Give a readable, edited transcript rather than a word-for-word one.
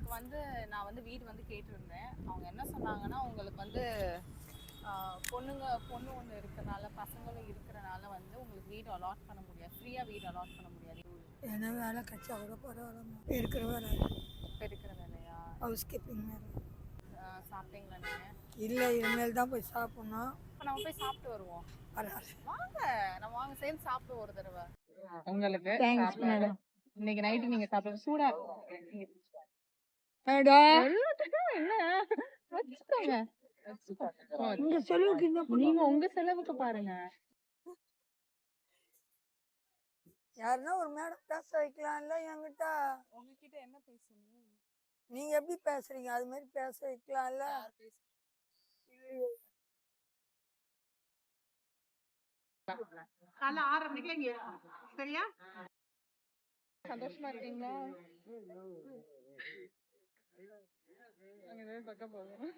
உங்களுக்கு வந்து நான் வந்து வீடு வந்து கேட்டிருந்தேன். அவங்க என்ன சொன்னாங்கன்னா, உங்களுக்கு வந்து பொண்ணு ஒன்று இருக்கிறனால, பசங்களும் இருக்கிறனால வந்து உங்களுக்கு வீடு அலாட் பண்ண முடியாது. ஃப்ரீயாக வீடு அலாட் பண்ண முடியாது. ஏன்னா வேலை கிடைச்சா கூட பரவாயில்லம்மா. இருக்கிற வேலை இப்போ இருக்கிற வேலையா? ஹவுஸ் கீப்பிங் வேலை. சாப்பிட்டீங்களா நீங்கள்? இல்லை, இனிமேல் தான் போய் சாப்பிட்ணும். இப்போ நம்ம போய் சாப்பிட்டு வருவோம். பரவாயில்ல. வாங்க, நம்ம வாங்க சேர்ந்து சாப்பிடுவோம் ஒரு தடவை. உங்களுக்கு தேங்க்ஸ் மேடம். இன்னைக்கு நைட்டு நீங்க சாப்பிட சூடா என்ன வச்சுக்கோங்க. உங்க செலவுக்கு நீங்க உங்க செலவுக்கு பாருங்க. யாருன்னா ஒரு மேடம் பேச வைக்கலாம்ல என்கிட்ட. உங்ககிட்ட என்ன பேசணும்? நீங்க எப்படி பேசுறீங்க அது மாதிரி பேச வைக்கலாம்ல. காலை 6:30 மணிக்கு இங்க இருக்கணும். சரியா? சந்தோஷமா இருக்கீங்களா? அங்க பக்கம் போகணும்.